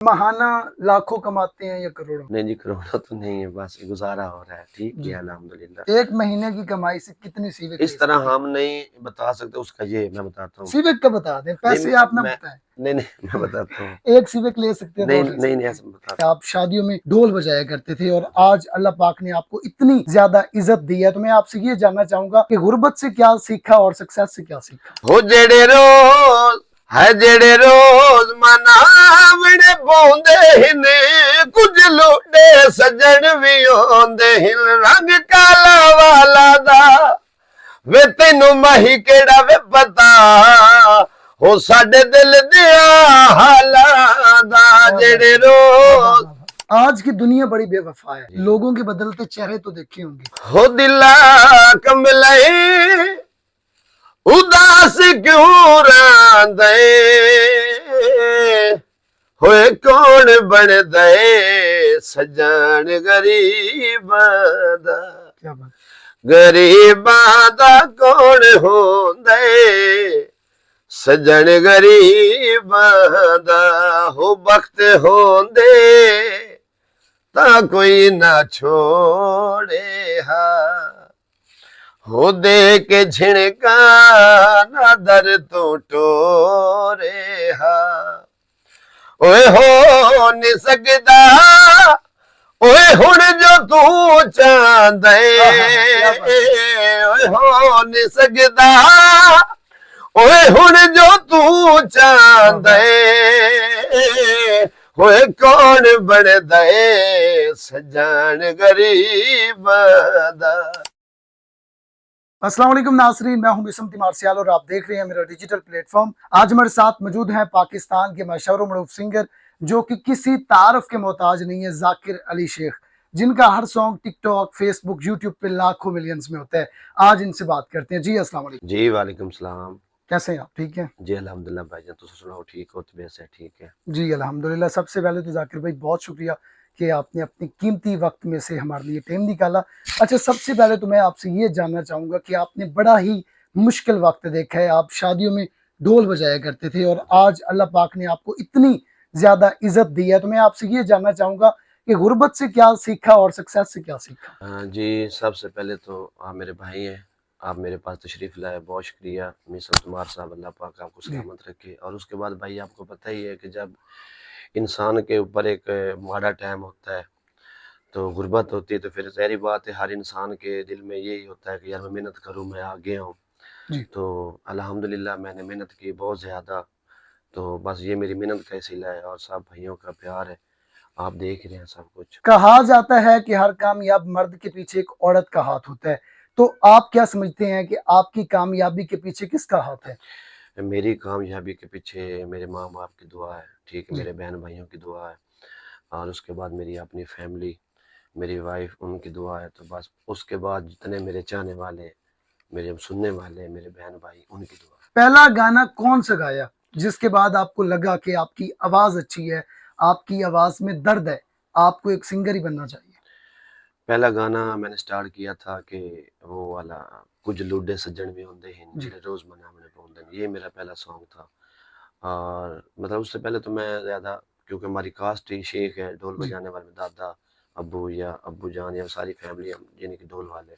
महाना लाखों कमाते हैं या करोड़ों? नहीं जी, करोड़ों तो नहीं है, बस गुजारा हो रहा है। ठीक है, अल्हम्दुलिल्लाह। एक महीने की कमाई से कितनी सिविक इस तरह हम नहीं बता सकते, उसका ये मैं बताता हूँ। सिविक का बता दें, पैसे आप ना बताएं। नहीं मैं बताता हूँ। एक सिविक ले सकते हैं, नहीं ऐसा बताता। आप शादियों में ढोल बजाया करते थे और आज अल्लाह पाक ने आपको इतनी ज्यादा इज्जत दी है, तो मैं आपसे ये जानना चाहूंगा कि गुर्बत से क्या सीखा और सक्सेस से क्या सीखा? हो जेड़े रोज है जेड़े रोज मनावणे बोंदे हिने, कुछ लुटे सजन भी होंदे हिन, रंग काला वाला दा वे तेनू मही केड़ा वे पता हो साडे दिल दिया हालां दा। जेड़े रोज आज की दुनिया बड़ी बेवफा है, लोगों के बदलते चेहरे तो देखे होंगे। हो दिला कमलई उदास क्यों रांदे, होए कौन बन दे सजन गरीबां दा। क्या बात, गरीबां दा कौन होंदे सजन गरीबां दा। हो वक्त होंदे ता कोई ना छोड़े हा, हो दे के झिणका ना दर तो टोरे हा। ओए हो नि सकदा ओए हुण जो तू चांदे, ओए हो नि सकदा ओए हुण जो तू चांदे, होए कौन बन दे सजन गरीबां दा। अस्सलाम वालेकुम नाज़रीन, मैं हूं बिस्म तिमार सियाल और आप देख रहे हैं मेरा डिजिटल प्लेटफॉर्म। आज हमारे साथ मौजूद हैं पाकिस्तान के मशहूर मरूफ सिंगर जो कि किसी तारफ के मोहताज नहीं है, जाकिर अली शेख, जिनका हर सॉन्ग टिकटॉक, फेसबुक, यूट्यूब पे लाखों मिलियंस में होता है। आज इनसे बात करते हैं। जी अस्सलाम वालेकुम। जी वालेकुम सलाम। कैसे हैं आप? ठीक हैं जी अल्हम्दुलिल्लाह भाईजान, तुम सुनाओ ठीक हो? तो वैसे ठीक है जी, अल्हम्दुलिल्लाह। सबसे पहले तो जाकिर भाई बहुत शुक्रिया कि आपने अपने कीमती वक्त में से हमारे लिए टाइम निकाला। अच्छा, सबसे पहले तो मैं आपसे ये जानना चाहूँगा कि आपने बड़ा ही मुश्किल वक्त देखा है। आप शादियों में ढोल बजाया करते थे और आज अल्लाह पाक ने आपको इतनी ज़्यादा इज़्ज़त दी है, तो मैं आपसे ये जानना चाहूँगा कि गुर्बत से क्या सीखा और सक्सेस से क्या सीखा? जी, सबसे पहले तो आप मेरे भाई हैं, आप मेरे पास तशरीफ़ लाए, बहुत शुक्रिया। मिस्र तुम्हार साहब, अल्लाह पाक आपको सलामत रखे। और उसके बाद भाई आपको पता ही है कि जब इंसान के ऊपर एक माड़ा टाइम होता है तो गुर्बत होती है, तो फिर ज़ाहिर बात है हर इंसान के दिल में यही होता है कि यार मैं मेहनत करूँ, मैं आगे आऊँ। तो अल्हम्दुलिल्लाह मैंने मेहनत की बहुत ज़्यादा, तो बस ये मेरी मेहनत का सिला है और सब भाइयों का प्यार है, आप देख रहे हैं सब कुछ। कहा जाता है कि हर कामयाब मर्द के पीछे एक औरत का हाथ होता है, तो आप क्या समझते हैं कि आपकी कामयाबी के पीछे किसका हाथ है? मेरी कामयाबी के पीछे मेरे माँ बाप की दुआ है, ठीक है, मेरे बहन भाइयों की दुआ है, और उसके बाद मेरी अपनी फैमिली, मेरी वाइफ, उनकी दुआ है। तो बस उसके बाद जितने मेरे चाहने वाले, मेरे सुनने वाले, मेरे बहन भाई, उनकी दुआ है। पहला गाना कौन सा गाया जिसके बाद आपको लगा कि आपकी आवाज अच्छी है, आपकी आवाज में दर्द है, आपको एक सिंगर ही बनना चाहिए? पहला गाना मैंने स्टार्ट किया था कि वो वाला कुछ लुड्डे सज्जन भी होंदे हैं जिन्हें रोज मनावने पौंदे हैं, ये मेरा पहला सॉन्ग था। और मतलब उससे पहले तो मैं ज़्यादा, क्योंकि हमारी कास्ट ही शेख है, ढोल बजाने वाले दादा अब्बू या अब्बू जान या सारी फैमिली यानी कि ढोल वाले,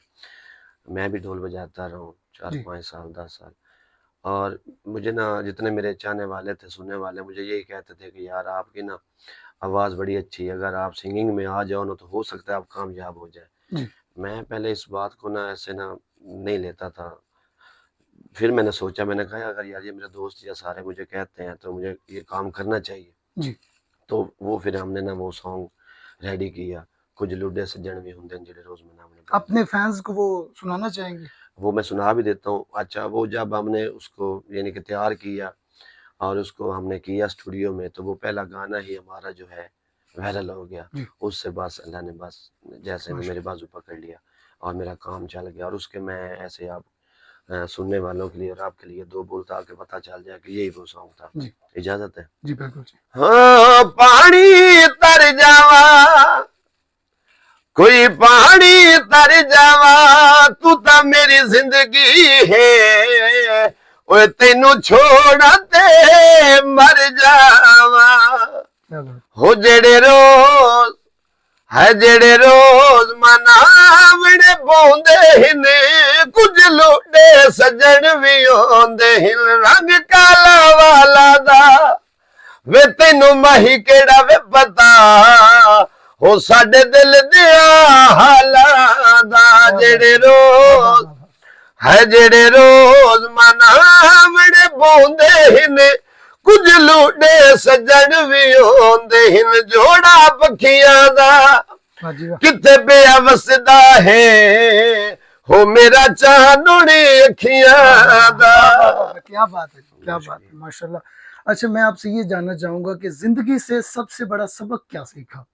मैं भी ढोल बजाता रहा हूँ 4-5 साल 10 साल। और मुझे ना जितने मेरे चाहने वाले थे, सुनने वाले, मुझे यही कहते थे कि यार आपकी ना आवाज़ बड़ी अच्छी है, अगर आप सिंगिंग में आ जाओ ना तो हो सकता है आप कामयाब हो जाए। मैं पहले इस बात को ना ऐसे ना नहीं लेता था, फिर मैंने सोचा, मैंने कहा अगर यार ये मेरे दोस्त या सारे मुझे कहते हैं तो मुझे ये काम करना चाहिए। तो वो फिर हमने ना वो सॉन्ग रेडी किया, कुछ लुड्डे सज्जन भी होंदे जिहड़े रोज मनावने। अपने फैंस को वो सुनाना चाहेंगे? वो मैं सुना भी देता हूँ। अच्छा, वो जब हमने उसको यानी कि तैयार किया और उसको हमने किया स्टूडियो में, तो वो पहला गाना ही हमारा जो है वायरल हो गया। उससे बस अल्लाह ने बस जैसे मेरे बाजू पकड़ लिया और मेरा काम चल गया। और उसके मैं ऐसे आप सुनने वालों के लिए और आपके लिए दो बोल ताकि पता चल जाए कि यही वो सॉन्ग था। इजाजत है? जी बिल्कुल जी। हाँ, पानी तर जावा कोई पानी तर जावा तू ता मेरी जिंदगी है, ओए तेनू छोड़ा ते मर जावा। क्या बात। हो जेड़े रोज है जेड़े रोज मनावणे पौंदे हिन कुछ लुटे सजन भी होंदे हिन रंग काला वाला दा वे तेनू माही केड़ा वे पता हो साडे दिल दिया हालां दा जेड़े रोज है जेड़े रोज मनावणे पौंदे हिन कुछ लुटे सजन भी होंदे हिन जोड़ा पखियां दा वाह जी वाह। किथे पिया वसदा है हो मेरा चांदनी अखियां दा। क्या बात है, क्या बात है, माशाल्लाह। अच्छा, मैं आपसे ये जानना चाहूंगा कि जिंदगी से सबसे बड़ा सबक क्या सीखा?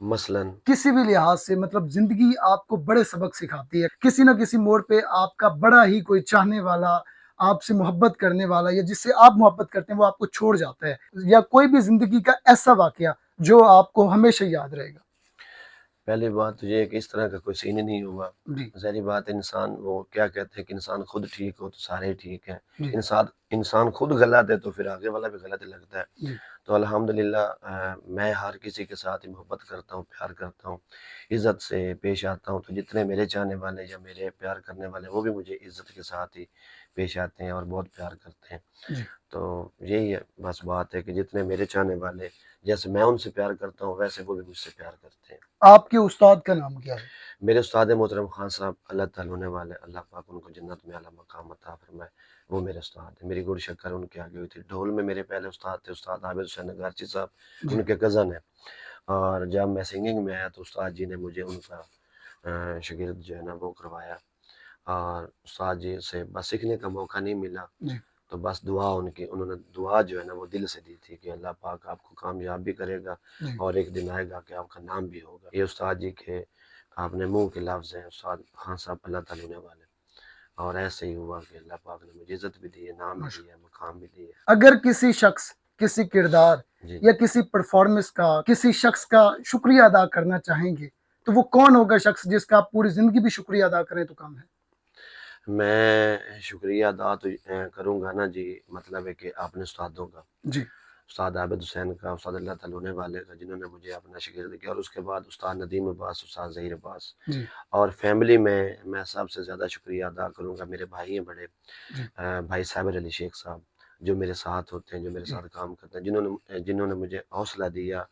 मसलन किसी भी लिहाज से, मतलब जिंदगी आपको बड़े सबक सिखाती है, किसी ना किसी मोड़ पे आपका बड़ा ही कोई चाहने वाला, आपसे मोहब्बत करने वाला, या जिससे आप मोहब्बत करते हैं वो आपको छोड़ जाता है, या कोई भी जिंदगी का ऐसा वाकया जो आपको हमेशा याद रहेगा। पहली बात तो ये है कि इस तरह का कोई सीन ही नहीं हुआ। जी ज़ाहिर बात है, इंसान वो क्या कहते हैं कि इंसान खुद ठीक हो तो सारे ठीक हैं। जी इंसान इंसान खुद गलत है तो फिर आगे वाला भी गलत ही लगता है। जी तो अल्हम्दुलिल्लाह मैं हर किसी के साथ ही मोहब्बत करता हूँ, प्यार करता हूँ, इज़्ज़त से पेश आता हूँ। तो जितने मेरे चाहने वाले या मेरे प्यार करने वाले वो भी मुझे इज़्ज़त के साथ ही पेश आते हैं और बहुत प्यार करते हैं। जी। तो यही है बस बात है कि जितने मेरे चाहने वाले, जैसे मैं उनसे प्यार करता हूँ वैसे वो भी मुझसे प्यार करते हैं। आपके उस्ताद का नाम क्या है? मेरे उस्ताद मोहतरम खान साहब, अल्लाह ताला होने वाले, अल्लाह पाक उनको जन्नत में आला मकाम अता फरमाए, वो मेरे उस्ताद हैं। मेरी गुड़ शक्कर उनके आगे हुई थी। ढोल में मेरे पहले उस्ताद थे, उस्ताद आबिद हुसैन नगारची साहब, जी उनके कज़न हैं। और जब मैं सिंगिंग में आया तो उस्ताद जी ने मुझे उनका शागिर्द जो है ना वो करवाया। और उस्ताद जी से बस सीखने का मौका नहीं मिला, जी तो बस दुआ उनकी, उन्होंने दुआ जो है ना वो दिल से दी थी कि अल्लाह पाक आपको कामयाब भी करेगा जी। और एक दिन आएगा कि आपका नाम भी होगा। ये उस्ताद जी के आपने मुंह के लफ्ज़ हैं, उस्ताद खान साहब अल्लाह ताला होने वाले। और ऐसे ही हुआ कि अल्लाह पाक ने मुझे इज़्ज़त भी दी है, नाम भी माशा। दिया है, मकाम भी दिया है। अगर किसी शख्स, किसी किरदार जी। या किसी परफॉर्मेंस का, किसी शख्स का शुक्रिया अदा करना चाहेंगे, तो वो कौन होगा शख्स जिसका आप पूरी जिंदगी भी शुक्रिया अदा करें तो कम है? मैं शुक्रिया अदा तो करूँगा ना जी, मतलब है कि अपने उस्तादों का, जी उस्ताद आबिद हुसैन का, उस्ताद अल्लाह ताला होने वाले का, जिन्होंने मुझे अपना शागिर्द किया। और उसके बाद उस्ताद नदीम अब्बास, उस्ताद ज़हीर अब्बास। जी और फैमिली में मैं सबसे ज़्यादा शुक्रिया अदा करूँगा, मेरे भाई हैं बड़े, जी भाई साबिर अली शेख साहब, जो मेरे साथ होते हैं, जो मेरे जी साथ काम करते हैं, जिन्होंने जिन्होंने मुझे हौसला दिया,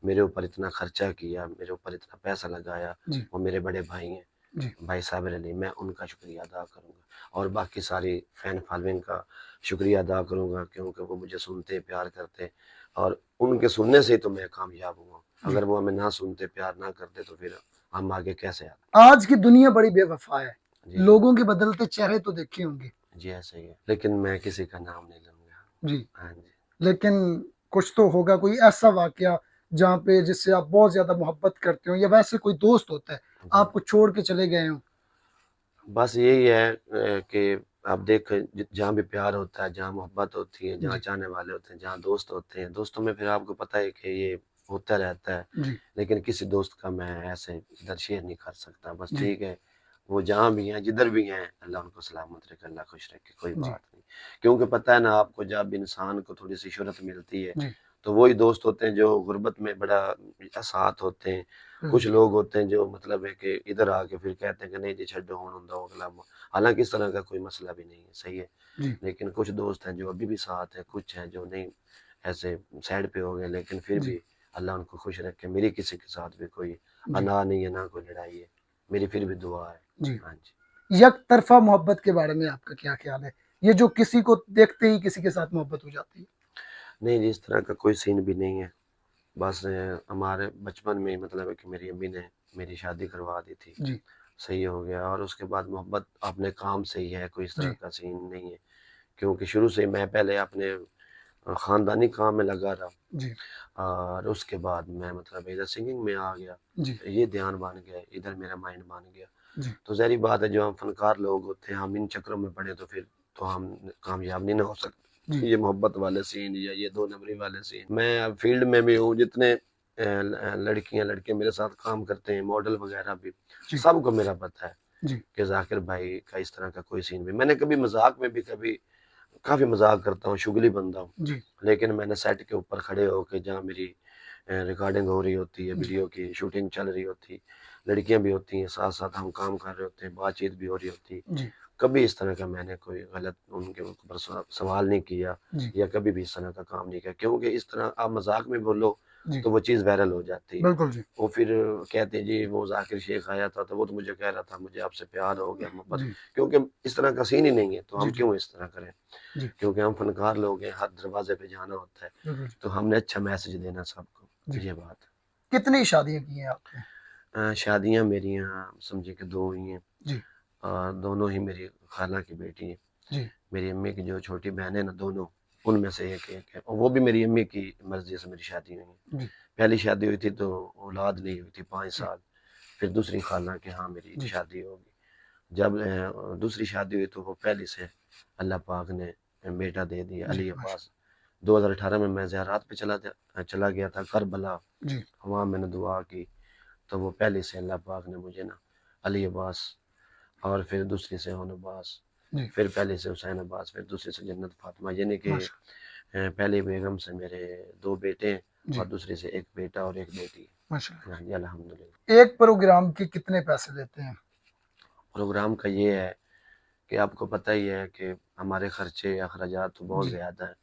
मेरे ऊपर इतना खर्चा किया, मेरे ऊपर इतना पैसा लगाया, जी वो मेरे बड़े भाई हैं, जी भाई साबिर अली, मैं उनका शुक्रिया अदा करूँगा। और बाकी सारी फ़ैन फॉलोइंग का शुक्रिया अदा करूँगा, क्योंकि वो मुझे सुनते, प्यार करते, और उनके सुनने से ही तो मैं कामयाब हुआ। जी। अगर वो हमें ना सुनते, प्यार ना करते तो फिर हम आगे कैसे आते? आज की दुनिया बड़ी बेवफा है, जी, जी। लोगों के बदलते चेहरे तो देखे होंगे। जी, ऐसा ही है। लेकिन मैं किसी का नाम नहीं लूँगा। जी, हाँ जी। लेकिन कुछ तो होगा, कोई ऐसा वाकया जहाँ पे जिससे आप बहुत ज्यादा मोहब्बत करते हो, या वैसे कोई दोस्त होता है जी। आपको छोड़ के चले गए हो। बस यही है कि आप देखें जहाँ भी प्यार होता है, जहाँ मोहब्बत होती है, जहाँ जी चाहने वाले होते हैं, जहाँ दोस्त होते हैं, दोस्तों में फिर आपको पता है कि ये होता रहता है। जी लेकिन किसी दोस्त का मैं ऐसे इधर शेयर नहीं कर सकता। बस जी ठीक है, वो जहाँ भी हैं, जिधर भी हैं, अल्लाह उनको सलामत रखे, अल्लाह खुश रखे, कोई जी बात नहीं। क्योंकि पता है ना आपको, जब इंसान को थोड़ी-सी शोहरत मिलती है, जी तो वही दोस्त होते हैं जो गुर्बत में बड़ा साथ होते हैं। कुछ जी लोग होते हैं जो मतलब है कि इधर आके फिर कहते हैं कि नहीं जी छड्डो हुण हुंदा अगला। हालाँकि इस तरह का कोई मसला भी नहीं है, सही है। जी लेकिन कुछ दोस्त हैं जो अभी भी साथ हैं, कुछ हैं जो नहीं, ऐसे साइड पे हो गए, लेकिन फिर जी भी अल्लाह उनको खुश रखे। मेरी किसी के साथ भी कोई जी अना नहीं है, ना कोई लड़ाई है। मेरी फिर भी दुआ है। जी। हाँ जी। एक तरफा मोहब्बत के बारे में आपका क्या ख्याल है? ये जो किसी को देखते ही किसी के साथ मोहब्बत हो जाती है। नहीं जी, इस तरह का कोई सीन भी नहीं है। बस हमारे बचपन में ही मतलब है कि मेरी अम्मी ने मेरी शादी करवा दी थी। जी सही हो गया, और उसके बाद मोहब्बत अपने काम से ही है, कोई इस तरह जी का सीन नहीं है। क्योंकि शुरू से ही मैं पहले अपने ख़ानदानी काम में लगा रहा, जी और उसके बाद मैं मतलब इधर सिंगिंग में आ गया। जी ये ध्यान बन गया, इधर मेरा माइंड बन गया। जी तो ज़ाहिर-सी बात है, जो हम फ़नकार लोग होते हैं, हम इन चक्करों में पड़े तो फिर तो हम कामयाब नहीं ना हो सकते। जी ये मोहब्बत वाले सीन या ये 2 नंबरी वाले सीन, मैं अब फ़ील्ड में भी हूँ, जितने लड़कियाँ, लड़के मेरे साथ काम करते हैं, मॉडल वगैरह भी, जी सबको मेरा पता है जी कि ज़ाकिर भाई का इस तरह का कोई सीन भी, मैंने कभी मज़ाक में भी कभी काफ़ी मज़ाक करता हूँ, शुगली बंदा हूँ। जी, लेकिन मैंने सेट के ऊपर खड़े होके जहाँ मेरी रिकॉर्डिंग हो रही होती है, जी, वीडियो की शूटिंग चल रही होती, लड़कियाँ भी होती हैं, साथ-साथ हम काम कर रहे होते हैं, बातचीत भी हो रही होती। जी, कभी इस तरह का मैंने कोई गलत उनके ऊपर सवाल नहीं किया जी, या कभी भी इस तरह का काम नहीं किया, क्योंकि इस तरह आप मज़ाक में बोलो, जी, तो वो चीज़ वायरल हो जाती है। बिल्कुल जी, वो फिर कहते हैं जी वो ज़ाकिर शेख आया था, तो वो तो मुझे कह रहा था मुझे आपसे प्यार हो गया, मोहब्बत, जी, क्योंकि इस तरह का सीन ही नहीं है, तो जी, हम जी, क्यों इस तरह करें? जी, क्योंकि हम फनकार लोग हैं, हर दरवाज़े पे जाना होता है, बिल्कुल जी, तो हमने अच्छा मैसेज देना सबको, जी। ये बात है। कितनी शादियाँ की हैं आपने? शादियाँ मेरी यहाँ समझिए कि 2 हुई हैं जी, और दोनों ही मेरी खाला की बेटी हैं। जी, मेरी अम्मी की जो छोटी बहन है ना दोनों, उनमें से एक है और वो भी मेरी अम्मी की मर्ज़ी से मेरी शादी हुई है। जी, पहली शादी हुई थी तो औलाद नहीं हुई थी 5 जी, साल, फिर दूसरी खाला के यहाँ मेरी जी, शादी होगी। जब दूसरी शादी हुई तो वो पहली से अल्लाह पाक ने बेटा दे दिया जी, अली माशा अब्बास। 2018 में मैं ज़ियारत पे चला गया था करबला, जी, वहाँ मैंने दुआ की, तो वो पहले से अल्लाह पाक ने मुझे ना अली अब्बास और फिर दूसरी से हुन अब्बास, जी, फिर पहले से हुसैन अब्बास, फिर दूसरी से जन्नत फातिमा, यानी कि माशा पहली बेगम से मेरे 2 बेटे हैं और जी, दूसरी से 1 बेटा और 1 बेटी। माशाल्लाह। हाँ जी, अल्हम्दुलिल्लाह। एक प्रोग्राम के कितने पैसे देते हैं? प्रोग्राम का ये है कि आपको पता ही है कि हमारे खर्चे अखराजात तो बहुत जी, ज़्यादा हैं,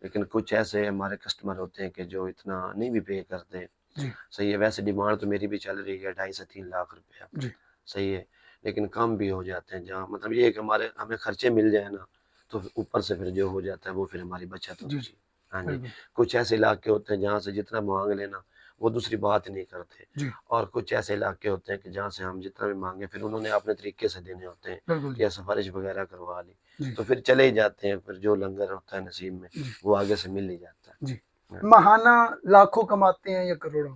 लेकिन कुछ ऐसे हमारे कस्टमर होते हैं कि जो इतना नहीं भी पे करते। जी, सही है, वैसे डिमांड तो मेरी भी चल रही है 2.5 से 3 लाख रुपया, जी, सही है, लेकिन कम भी हो जाते हैं जहाँ मतलब ये है कि हमारे हमें खर्चे मिल जाए ना, तो ऊपर से फिर जो हो जाता है वो फिर हमारी बचत जी, जी, होती है। हाँ जी, बिल्कुल। कुछ ऐसे इलाके होते हैं जहाँ से जितना माँग लेना, वो दूसरी बात ही नहीं करते जी, और कुछ ऐसे इलाके होते हैं कि जहाँ से हम जितना भी माँगे फिर उन्होंने अपने तरीके से देने होते हैं बिल्कुल जी, या सिफ़ारिश वग़ैरह करवा ली, जी, तो फिर चले ही जाते हैं, फिर जो लंगर होता है नसीब में, जी, वो आगे से मिल ही जाता है। जी। हाँ जी। महाना लाखों कमाते हैं या करोड़ों?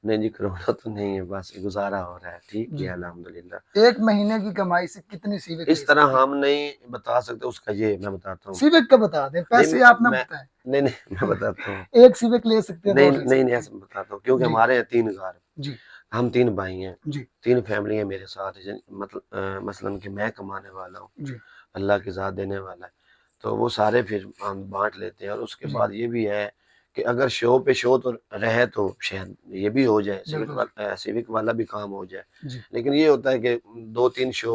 नहीं जी, करोड़ों तो नहीं है, बस गुज़ारा हो रहा है, ठीक ही जी। है अल्हम्दुलिल्लाह। 1 महीने की कमाई से कितनी सिविक इस ले तरह सकते हैं? हम नहीं बता सकते उसका ये मैं बताता हूँ। सिविक का बता दें, नहीं पैसे आप ना मैं बताएँ। नहीं, नहीं मैं बताता हूँ। 1 सिविक ले सकते हैं, 2 नहीं, ले नहीं, नहीं सकते हैं। ऐसा मैं बताता हूँ क्योंकि जी, हमारे यहाँ 3 घर, जी, हम 3 भाई हैं, जी, 3 फैमिली है मेरे साथ मतलब मसलन कि मैं कमाने वाला हूँ, जी, अल्लाह की ज़ात देने वाला है, तो वो सारे फिर हम बाँट लेते हैं और उसके जी, बाद ये भी है कि अगर शो पे शो तो रहे तो शायद ये भी हो जाए, बिल्कुल जी, सिविक वाला भी काम हो जाए। जी, लेकिन ये होता है कि 2-3 शो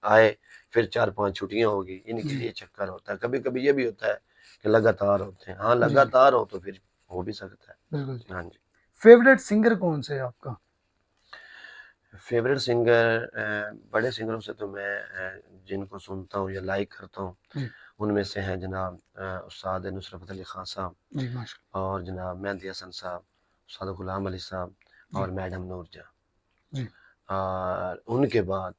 आए, फिर 4-5 छुट्टियाँ होगी, इनके जी, लिए चक्कर होता है। कभी-कभी ये भी होता है कि लगातार होते हैं। हाँ, जी, जी, लगातार हो तो फिर हो भी सकता बिल्कुल जी। है। हाँ जी। फ़ेवरेट सिंगर कौन-सा है आपका? फ़ेवरेट सिंगर बड़े सिंगरों से तो मैं जिनको सुनता हूँ या लाइक करता हूँ, जी, उनमें से हैं जनाब उस्ताद नुसरत फ़तेह अली खान साहब जी, माशाल्लाह। और जनाब मेहदी हसन साहब, उस्ताद ग़ुलाम अली साहब जी, और मैडम नूर जहाँ। जी, और उनके बाद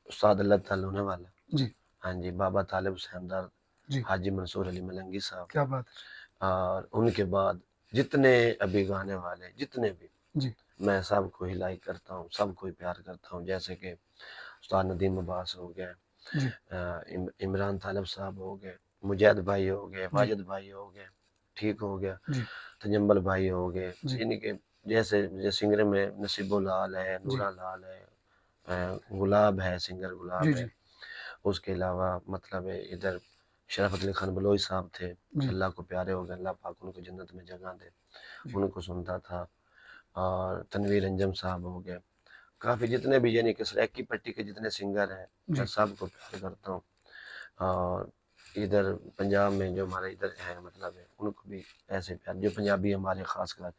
उस्ताद अल्लाह ताला होने वाला, जी, हाँ जी, बाबा तालिब हुसैन दर्द, जी, हाजी मंसूर अली मलंगी साहब क्या बात है! और उनके बाद जितने अभी गाने वाले जितने भी, जी, मैं सबको ही लाइक करता हूँ, सबको ही प्यार करता हूँ। जैसे कि उस्ताद नदीम अब्बास हो गए, जी, इमरान तालिब साहब हो गए, मुजैद भाई हो गए, जी, वाजिद भाई हो गए, ठीक हो गया, जी, तजम्बल भाई हो गए, जी, यानी कि जैसे सिंगर में नसीबुल लाल है, जी, नूरा लाल है, गुलाब है, सिंगर जी, गुलाब है। जी, उसके अलावा मतलब है इधर शराफ़त अली खान बलोच साहब थे, जी, अल्लाह को प्यारे हो गए, अल्लाह पाक उनको जन्नत में जगह दे, जी, उनको सुनता था और तनवीर अंजम साहब हो गए। काफ़ी जितने भी यानी कि सराइकी पट्टी के जितने सिंगर हैं, मैं जी, सबको प्यार करता हूँ और इधर पंजाब में जो हमारे इधर है मतलब है, उनको भी ऐसे प्यार जो पंजाबी हमारे ख़ासकर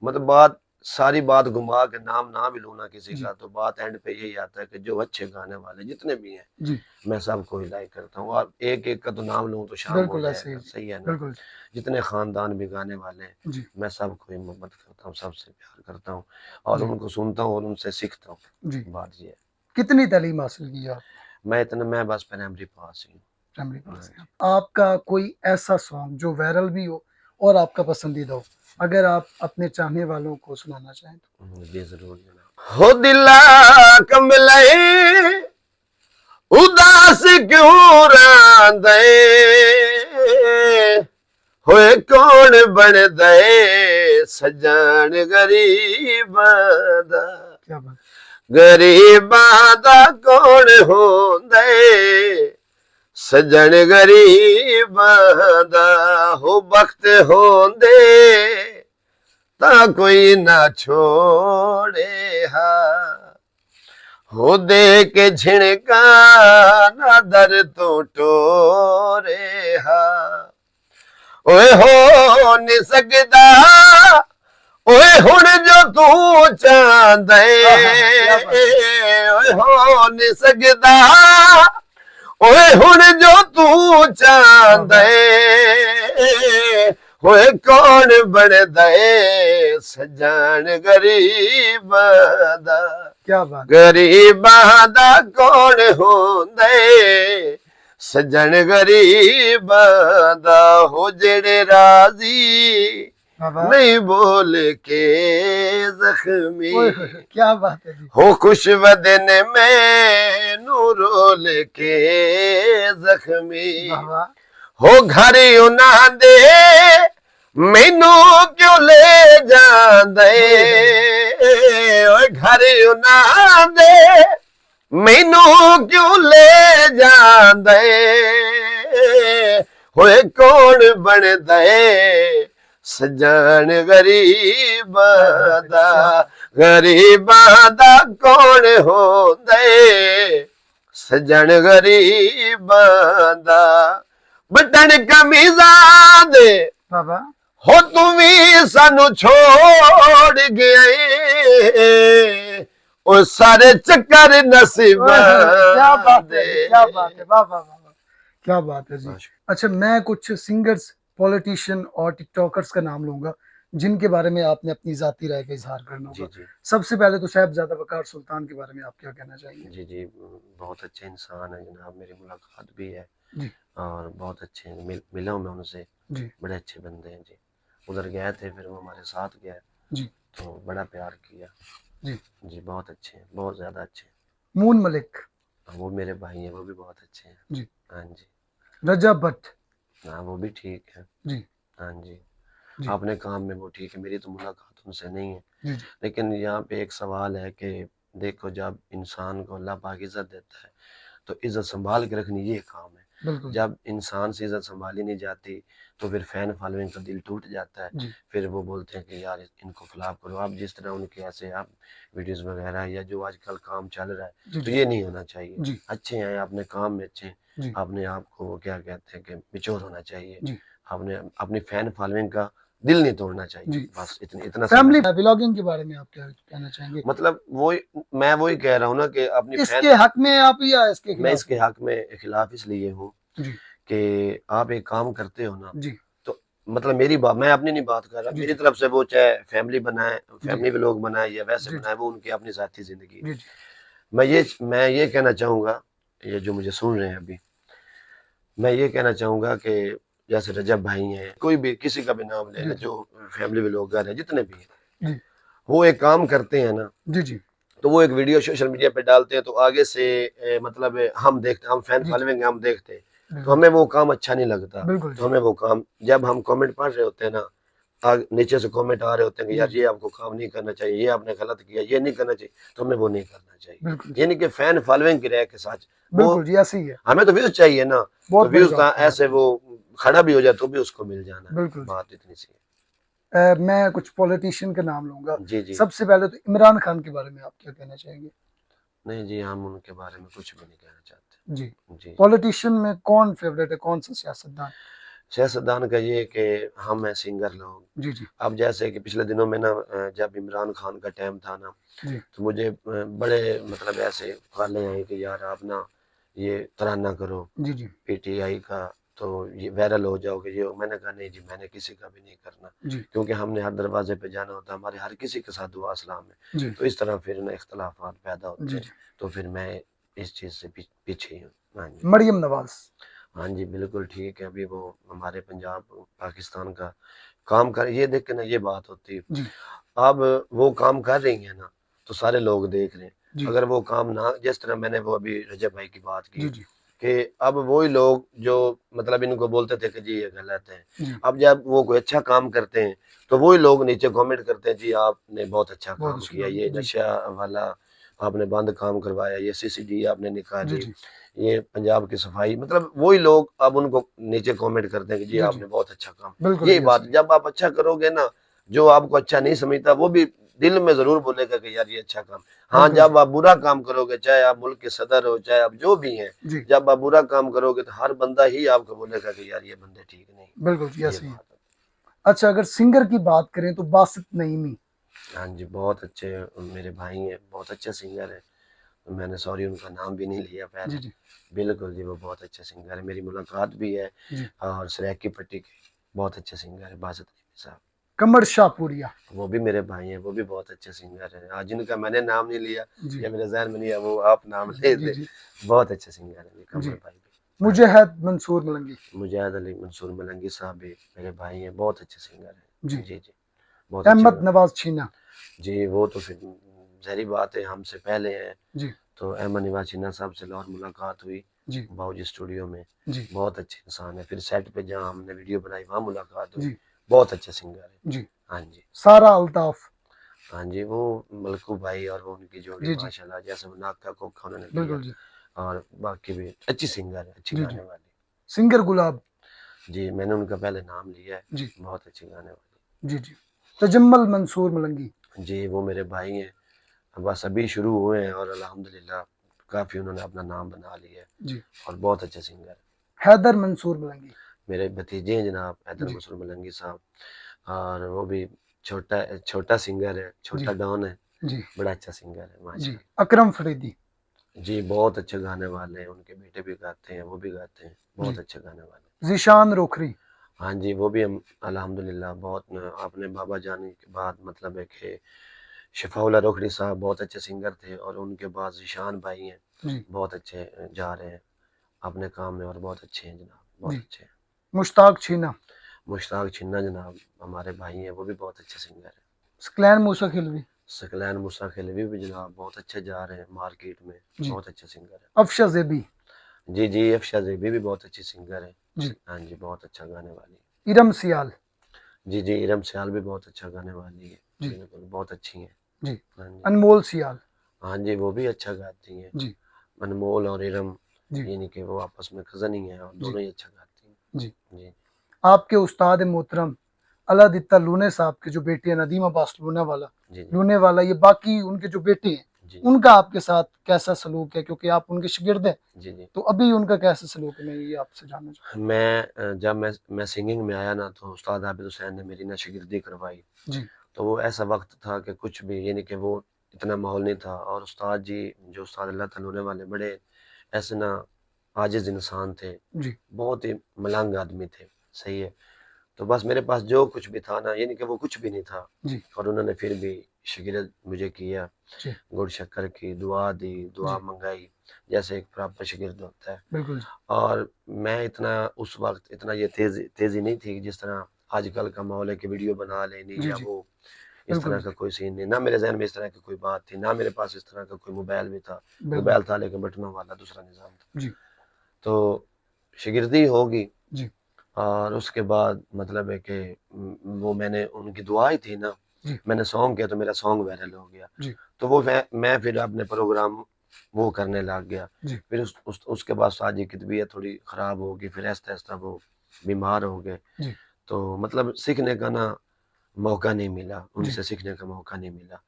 मतलब सारी बात घुमा के नाम ना भी लूँ ना किसी जी, का, तो बात एंड पे यही आता है कि जो अच्छे गाने वाले जितने भी हैं, जी, मैं सबको ही लाइक करता हूँ और एक-एक का तो नाम लूँ तो शाम हो बिल्कुल ऐसे ही जाएगा, जी, सही है ना? बिल्कुल जी, जितने ख़ानदान भी गाने वाले हैं, जी, मैं सबको ही मोहब्बत करता हूँ, सबसे प्यार करता हूँ और जी, उनको सुनता हूँ और उनसे सीखता हूँ, जी। बात ये है। कितनी तालीम हासिल की है आपने? मैं बस प्राइमरी पास ही प्राइमरी हूँ। पास हाँ से जी। आप। आपका कोई ऐसा सॉन्ग जो वायरल भी हो और आपका पसंदीदा हो, अगर आप अपने चाहने वालों को सुनाना चाहें तो? जी ज़रूर जनाब। हो दिला कमलई उदास क्यों रांदे होए कौन बन दे सजन गरीबां दा क्या बात गरीबां दा कौन होंदे सजन गरीब दा हो वक्त होंदे ता कोई ना छोड़े हा हो दे के झिणका ना दर तो टोरे हा ओए हो नी सकदा ओए हुण जो तू चांदे ओए हो नी सकदा ओए हुण जो तू चांदे होए कौन बनदा सजन गरीब दा क्या बात, गरीबां दा कौन होंदे सजन गरीब दा हो जेड़े राजी वाह वाह, नहीं बोल के जख्मी ओए होए, क्या बात है जी, हो खुश बदन में रोल के जख्मी वाह वाह, हो घर उन्हां दे मैनू क्यों ले जांदे ओए घर उन्हां दे मैनू क्यों ले जांदे होए कौन बनदा सजन गरीब दा गरीबां दा कौन होंदे सजन गरीब दा बटन कमीज़ां दे वाह वाह, हो तू भी सानू छोड़ गए ओ सारे चक्कर नसीब ओए होए, क्या बात है जी, क्या बात है, वाह वाह वाह वाह, क्या बात है जी। अच्छा, मैं कुछ सिंगर्स, पॉलिटिशियन और टिकटॉकर्स का नाम लूंगा जिनके बारे में आपने अपनी जाती राय का इजहार करना जी होगा। जी सबसे पहले तो साहिबजादा वकार सुल्तान के बारे में आप क्या कहना चाहेंगे? जी जी बहुत अच्छे इंसान है जनाब मेरी मुलाकात भी है जी और बहुत अच्छे हैं मिला हूं मैं उनसे जी बड़े अच्छे बंदे हैं जी उधर गए थे फिर वो हमारे साथ गए जी तो बड़ा प्यार किया जी। जी बहुत अच्छे हैं बहुत ज्यादा अच्छे हैं मून मलिक, वो मेरे भाई हैं वो भी बहुत अच्छे हैं जी। हाँ जी रजब भट्ट, हाँ वो भी ठीक है जी हाँ जी जी अपने काम में वो ठीक है मेरी तो मुलाकात उनसे नहीं है जी जी लेकिन यहाँ पे एक सवाल है कि देखो जब इंसान को अल्लाह पाक इज्जत देता है तो इज्जत संभाल के रखनी ये काम है बिल्कुल जब इंसान से इज्जत संभाली नहीं जाती तो फिर फैन फॉलोइंग का दिल टूट जाता है जी फिर वो बोलते हैं कि यार इनको खिलाफ करो आप जिस तरह उनके ऐसे आप वीडियोस वगैरह या जो आजकल काम चल रहा है जी तो जी ये नहीं होना चाहिए जी अच्छे हैं अपने काम में अच्छे हैं जी अपने आप को वो क्या कहते हैं कि मिच्योर होना चाहिए जी आपने अपनी फैन फॉलोइंग का दिल नहीं तोड़ना चाहिए जी। बस इतना इतना फैमिली समझ ब्लॉगिंग के बारे में आप क्या कहना चाहेंगे? मतलब वही मैं वही कह रहा हूँ ना कि अपनी फैन इसके हक में आप या इसके मैं खिलाफ? इसके हक में खिलाफ इसलिए हूँ जी कि आप एक काम करते हो ना जी तो मतलब मेरी बात मैं अपनी नहीं बात कर रहा जी मेरी तरफ से वो चाहे फैमिली बनाए जी फैमिली व्लॉग बनाए या वैसे जी बनाए वो उनकी अपनी जाती जिंदगी है जी जी मैं ये कहना चाहूंगा ये जो मुझे सुन रहे हैं अभी मैं ये कहना चाहूंगा कि जैसे रजब भाई हैं कोई भी किसी का भी नाम ले जी लें जो फैमिली व्लॉगर है जितने भी हैं जी वो एक काम करते हैं ना जी जी तो वो एक वीडियो सोशल मीडिया पे डालते हैं तो आगे से मतलब हम देखते हम फैन जी फॉलोइंग हम देखते हैं तो बिल्कुल हमें वो काम अच्छा नहीं लगता बिल्कुल तो जी हमें वो काम जब हम कमेंट पढ़ रहे होते हैं ना नीचे से कमेंट आ रहे होते हैं कि जी यार जी ये आपको काम नहीं करना चाहिए ये आपने गलत किया ये नहीं करना चाहिए तो हमें वो नहीं करना चाहिए बिल्कुल जी यानी कि फैन फॉलोइंग की रह के साथ वो बिल्कुल जी, ऐसे ही है। हमें तो व्यूज चाहिए ना बहुत तो बड़ी व्यूज बात है ऐसे वो खड़ा भी हो जाए तो भी उसको मिल जाना है बिल्कुल जी। बात इतनी सी मैं कुछ पॉलिटिशियन का नाम लूंगा। है जी जी सबसे पहले तो इमरान खान के बारे में आप क्या कहना चाहेंगे? नहीं जी हम उनके बारे में कुछ भी नहीं कहना चाहते जी जी पॉलिटिशियन में कौन फेवरेट है, कौन सा सियासतदान? सियासतदान का ये कि हम हैं सिंगर लोग जी जी अब जैसे कि पिछले दिनों में ना जब इमरान खान का टाइम था ना जी तो मुझे बड़े मतलब ऐसे कॉलें आई कि यार आप ना ये तराना करो जी जी पीटीआई का तो ये वायरल हो जाओगे ये मैंने कहा नहीं जी मैंने किसी का भी नहीं करना जी क्योंकि हमने हर दरवाजे पे जाना होता है हमारे हर किसी के साथ दुआ सलाम है जी तो इस तरह फिर ना इख्तलाफात पैदा होते जी हैं जी। तो फिर मैं इस चीज़ से पीछे ही हूँ हाँ जी मरियम नवाज। हाँ जी बिल्कुल ठीक है अभी वो हमारे पंजाब पाकिस्तान का काम कर ये देख के ना ये बात होती है जी अब वो काम कर रही है ना तो सारे लोग देख रहे हैं जी अगर वो काम ना जिस तरह मैंने वो अभी रजब भाई की बात की जी जी कि अब वही लोग जो मतलब इनको बोलते थे कि जी ये गलत है जी अब जब वो कोई अच्छा काम करते हैं तो वही लोग नीचे कमेंट करते हैं जी आपने बहुत अच्छा बहुत काम अच्छा किया काम ये जी नशा वाला आपने बंद काम करवाया, ये CCD आपने जी निकाली, जी ये पंजाब की सफाई, मतलब वही लोग अब उनको नीचे कमेंट करते हैं कि जी जी जी आपने बहुत अच्छा काम। बिल्कुल यही जी बात, ऐसे जब आप अच्छा करोगे ना, जो आपको अच्छा नहीं समझता वो भी दिल में जरूर बोलेगा कि यार ये अच्छा काम। हाँ, बिल्कुल जी जब आप बुरा काम करोगे, चाहे आप मुल्क के सदर हो, चाहे आप जो भी हैं, जी जब आप बुरा काम करोगे तो हर बंदा ही आपको बोलेगा कि यार ये बंदे ठीक नहीं। बिल्कुल जी ये ऐसे ही है। बात है। अच्छा अगर सिंगर की बात करें तो बासित नईमी। हाँ जी, बहुत अच्छे मेरे भाई हैं, बहुत अच्छे सिंगर है। मैंने सॉरी उनका नाम भी नहीं लिया जी पहले। जी बिल्कुल जी, वो बहुत अच्छे सिंगर है, मेरी मुलाकात भी है। जी और सरायकी पट्टी के बहुत अच्छे सिंगर है बासित अली साहब। कमर शाहपुरिया। वो भी मेरे भाई हैं, वो भी बहुत अच्छे सिंगर हैं। आज जिनका मैंने नाम नहीं लिया जी या मेरे जहन में नहीं है, वो आप नाम ले जी दे। जी बहुत अच्छे सिंगर हैं जी, जी कमर भाई भी। हाँ जी, मुजahid मंसूर मलंगी। मुजाहिद अली मंसूर मलंगी साहब भी मेरे भाई हैं, बहुत अच्छे सिंगर जी हैं। जी जी, बहुत अच्छे अहमद गाने। नवाज छीना। जी, वो तो फिर ज़ाहिर बात है हमसे पहले हैं। जी तो अहमद निवाज छिन्ना साहब से लाहौर मुलाकात हुई, जी बाऊजी स्टूडियो में। जी बहुत अच्छे इंसान है। फिर सेट पे जहाँ हमने वीडियो बनाई वहाँ मुलाकात हुई। जी बहुत अच्छे सिंगर है। जी हाँ जी, सारा अल्ताफ। हाँ जी, वो मलकू भाई और वो उनकी जोड़ी जी जी माशाल्लाह, जैसे वो नाक का कोका उन्होंने किया। बिल्कुल जी और बाकी भी अच्छी सिंगर है, अच्छी जी जी गाने वाली। सिंगर गुलाब। जी, मैंने उनका पहले नाम लिया है, जी बहुत अच्छी गाने वाली। जी जी तजम्मल मंसूर मलंगी। जी, वो मेरे भाई हैं, बस अभी शुरू हुए हैं और अल्हम्दुलिल्लाह काफ़ी उन्होंने अपना नाम बना लिया है जी और बहुत अच्छे सिंगर हैं। हैदर मंसूर मलंगी। मेरे भतीजे हैं जनाब हैदर जी मंसूर मलंगी साहब। और वो भी छोटा छोटा सिंगर है, जी छोटा डॉन है, जी बड़ा अच्छा सिंगर है जी माशाल्लाह। अकरम फरीदी। जी, बहुत अच्छे गाने वाले हैं, उनके बेटे भी गाते हैं, वो भी गाते हैं, जी बहुत अच्छे गाने वाले। जीशान रोखरी। हाँ जी, वो भी हम अल्हम्दुलिल्लाह बहुत अपने बाबा जाने के बाद मतलब है कि शफ़ाउल्लाह रोखड़ी साहब बहुत अच्छे सिंगर थे और उनके बाद ज़ीशान भाई हैं, जी बहुत अच्छे जा रहे हैं अपने काम में और बहुत अच्छे हैं जनाब, बहुत जी अच्छे हैं। मुश्ताक छीना। मुश्ताक छिन्ना जनाब हमारे भाई हैं, वो भी बहुत अच्छे सिंगर हैं। स्कलैन मूसा खिलवी। सकलैन मूसा खिलवी भी जनाब बहुत अच्छे जा रहे हैं मार्केट में, जी बहुत अच्छे सिंगर हैं। अफशा ज़ेबी। जी जी, अफशा ज़ेबी भी बहुत अच्छी सिंगर है। जी हाँ जी, बहुत अच्छा गाने वाली इरम सियाल। है। जी जी, इरम सियाल भी बहुत अच्छा गाने वाली है। जी बिल्कुल बहुत अच्छी हैं। जी हाँ जी, अनमोल सियाल। हाँ जी, वो भी अच्छा गाती हैं। जी अनमोल और इरम जी यानी कि वो आपस में कज़न ही हैं और जी दोनों ही अच्छा गाती हैं। जी जी आपके उस्ताद मोहतरम अलादित्ता लूने साहब के जो बेटे हैं नदीम अब्बास जी जी लूने वाला ये बाकी उनके जो बेटे हैं जी उनका आपके साथ कैसा सलूक है क्योंकि आप उनके शागिर्द हैं जी जी। तो अभी उनका कैसा सलूक है मैं ये आपसे जानना चाहूँ। जब मैं सिंगिंग में आया ना तो उस्ताद आबिद हुसैन ने मेरी ना शागिर्दी करवाई। जी तो वो ऐसा वक्त था कि कुछ भी यानी कि वो इतना माहौल नहीं था और उस्ताद जी जो उस्ताद अल्लाह ताला होने वाले बड़े ऐसे ना आजिज इंसान थे, जी बहुत ही मलंग आदमी थे, सही है। तो बस मेरे पास जो कुछ भी था ना यानी कि वो कुछ भी नहीं था जी और उन्होंने फिर भी शागिर्द मुझे किया, जी गुड़ शक्कर की दुआ दी, दुआ जी मंगाई, जैसे एक प्रॉपर शागिर्द होता है। बिल्कुल जी और मैं इतना उस वक्त इतना ये तेज़ी नहीं थी जिस तरह आजकल का माहौल है कि वीडियो बना लेनी जी या जी वो इस बिल्कुल तरह जी का कोई सीन नहीं, ना मेरे ज़हन में इस तरह की कोई बात थी, ना मेरे पास इस तरह का कोई मोबाइल भी था। बिल्कुल मोबाइल था लेकिन बटनों वाला दूसरा निज़ाम था। जी तो शागिर्दी होगी जी और उसके बाद मतलब है कि वो मैंने उनकी दुआ ही थी ना, जी मैंने सॉन्ग किया तो मेरा सॉन्ग वायरल हो गया। जी तो वो मैं फिर अपने प्रोग्राम वो करने लग गया। जी फिर उसके बाद उस्ताद जी की तबीयत थोड़ी ख़राब हो गई, फिर आहिस्ता-आहिस्ता वो बीमार हो गए। जी तो मतलब सीखने का ना मौका नहीं मिला, जी उनसे सीखने का मौका नहीं मिला।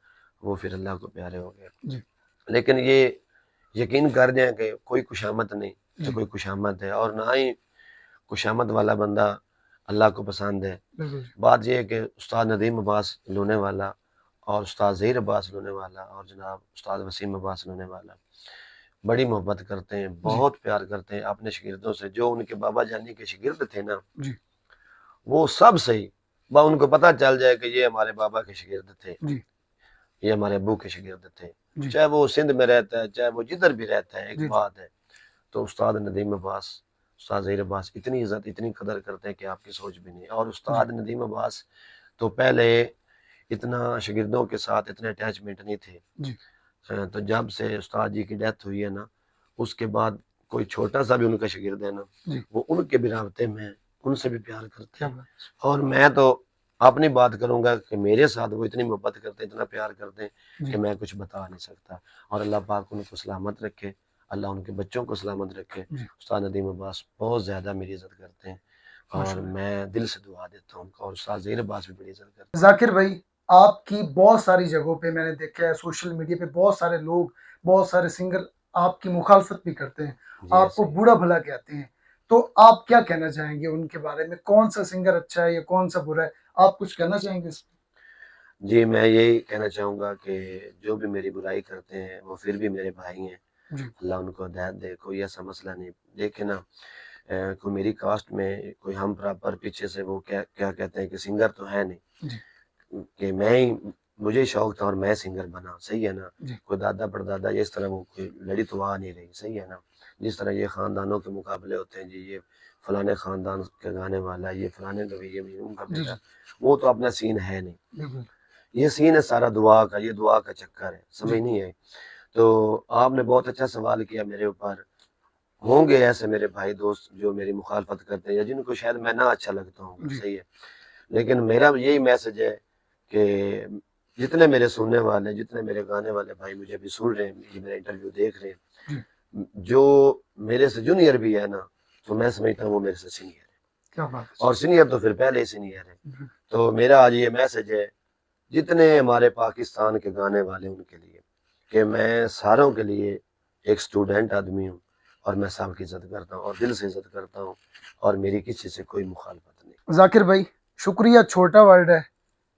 वो फिर अल्लाह को प्यारे हो गए। जी लेकिन ये यकीन कर जाएँ कि कोई खुशामद नहीं, ये जी कोई खुशामद है और ना ही खुशामद वाला बंदा अल्लाह को पसंद है। बिल्कुल जी बात ये है कि उस्ताद नदीम अब्बास लोने वाला और उस्ताद ज़हीर अब्बास लोने वाला और जनाब उस्ताद वसीम अब्बास लोने वाला बड़ी मोहब्बत करते हैं, जी बहुत प्यार करते हैं अपने शागिर्दों से। जो उनके बाबा जानी के शागिर्द थे ना, जी वो सब सही उनको पता चल जाए कि ये हमारे बाबा के शागिर्द थे, जी ये हमारे अब्बू के शागिर्द थे। जी चाहे वो सिंध में रहता है, चाहे वो जिधर भी रहता है, एक जी बात है। तो उस्ताद नदीम अब्बास, उस्ताद ज़हीर अब्बास इतनी इज़्ज़त, इतनी कदर करते हैं कि आपकी सोच भी नहीं। और जी उस्ताद नदीम अब्बास तो पहले इतना शागिर्दों के साथ इतने अटैचमेंट नहीं थे। जी तो जब से उस्ताद जी की डेथ हुई है ना, उसके बाद कोई छोटा-सा भी उनका शागिर्द है ना, जी वो उनके भी राब्ते में है, उनसे भी प्यार करते क्या हैं। बात। और मैं तो अपनी बात करूंगा कि मेरे साथ वो इतनी मोहब्बत करते हैं, इतना प्यार करते हैं जी, कि मैं कुछ बता नहीं सकता। और अल्लाह पाक उनको सलामत रखे, अल्लाह उनके बच्चों को सलामत रखे। जी, उस्ताद नदीम अब्बास बहुत ज़्यादा मेरी इज़्ज़त करते हैं और माशाल्लाह। मैं दिल से दुआ देता हूँ उनको, और उस्ताद ज़हीर अब्बास भी बड़ी इज़्ज़त करते ज़ाकिर भाई, आपकी बहुत सारी जगहों पे मैंने देखा है, सोशल मीडिया पे बहुत सारे लोग, बहुत सारे सिंगर आपकी मुखालफत भी करते हैं, हैं। जी, आपको ऐसे ही। बुरा-भला कहते हैं। तो आप क्या कहना चाहेंगे उनके बारे में? कौन-सा सिंगर अच्छा है या कौन-सा बुरा है? आप कुछ कहना चाहेंगे इसमें? जी, मैं यही कहना चाहूँगा कि जो भी मेरी बुराई करते हैं, वो फिर भी मेरे भाई हैं। जी, अल्लाह उनको हिदायत दे, कोई ऐसा मसला नहीं। देखिए ना, कोई मेरी कास्ट में कोई हम बराबर पीछे से वो क्या क्या कहते हैं कि सिंगर तो है नहीं, जी, कि मैं ही मुझे शौक था और मैं सिंगर बना, सही है ना? जी, कोई दादा परदादा या इस तरह वो कोई लड़ी तो आ नहीं रही, सही है ना? जिस तरह ये खानदानों के मुकाबले होते हैं जी, ये फलाने खानदान के गाने वाला, ये फलाने रवैये में उनका जी, बेटा, जी, वो तो अपना सीन है नहीं। बिल्कुल। ये सीन है सारा दुआ का, ये दुआ का चक्कर है, समझ जी, नहीं आई। तो आपने बहुत अच्छा सवाल किया मेरे ऊपर। होंगे ऐसे मेरे भाई दोस्त जो मेरी मुखालफत करते हैं या जिनको शायद मैं ना अच्छा लगता हूँ, जी, सही है। लेकिन मेरा यही मैसेज है कि जितने मेरे सुनने वाले, जितने मेरे गाने वाले भाई मुझे अभी सुन रहे हैं, ये मेरा इंटरव्यू देख रहे जी, हैं, जो मेरे से जूनियर भी है ना, तो मैं समझता हूँ वो मेरे से सीनियर है। क्या बात है। और सीनियर तो फिर पहले ही सीनियर है। जी, तो मेरा आज ये मैसेज है, जितने हमारे पाकिस्तान के गाने वाले उनके लिए, कि मैं सारों के लिए एक स्टूडेंट आदमी हूँ और मैं सबकी इज़्ज़त करता हूँ और दिल से इज़्ज़त करता हूँ और मेरी किसी से कोई मुखालफत नहीं। ज़ाकिर भाई, शुक्रिया छोटा वर्ड है।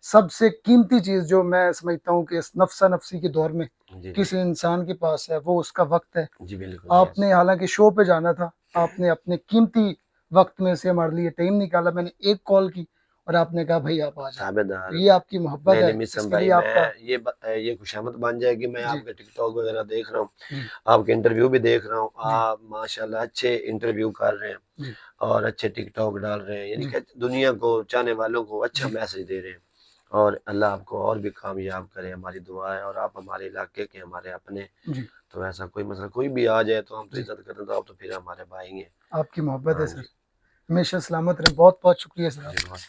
सबसे कीमती चीज़ जो मैं समझता हूँ कि इस नफ़्सा-नफ़सी के दौर में जी, जी। किसी इंसान के पास है, वो उसका वक़्त है। जी, बिल्कुल, यस। आपने हालाँकि शो पे जाना था, आपने अपने कीमती वक़्त में से हमारे लिए टाइम निकाला। मैंने एक कॉल की और आपने कहा भई आप आ जाएँ। ताबेदार। तो ये आपकी मोहब्बत नहीं, नहीं है, मिसम इसके भाई, लिए आपका ये खुशामद बन जाएगी, मैं जी, आपके टिकटॉक वगैरह देख रहा हूँ, जी, आपके इंटरव्यू भी देख रहा हूँ। जी, आप माशाल्लाह अच्छे इंटरव्यू कर रहे हैं जी, और अच्छे टिकटॉक डाल रहे हैं, यानी जी, कि दुनिया को, चाहने वालों को अच्छा जी, मैसेज दे रहे हैं। और अल्लाह आपको और भी कामयाब करे, हमारी दुआ है। और आप हमारे इलाके के हमारे अपने, जी, तो ऐसा कोई मसला कोई भी आ जाए तो हम तो जी। इज़्ज़त करते हैं, तो आप तो फिर हमारे भाई हैं। आपकी मोहब्बत है हाँ सर। जी। हमेशा सलामत रहें। बहुत-बहुत शुक्रिया सर जी, आपका। बहुत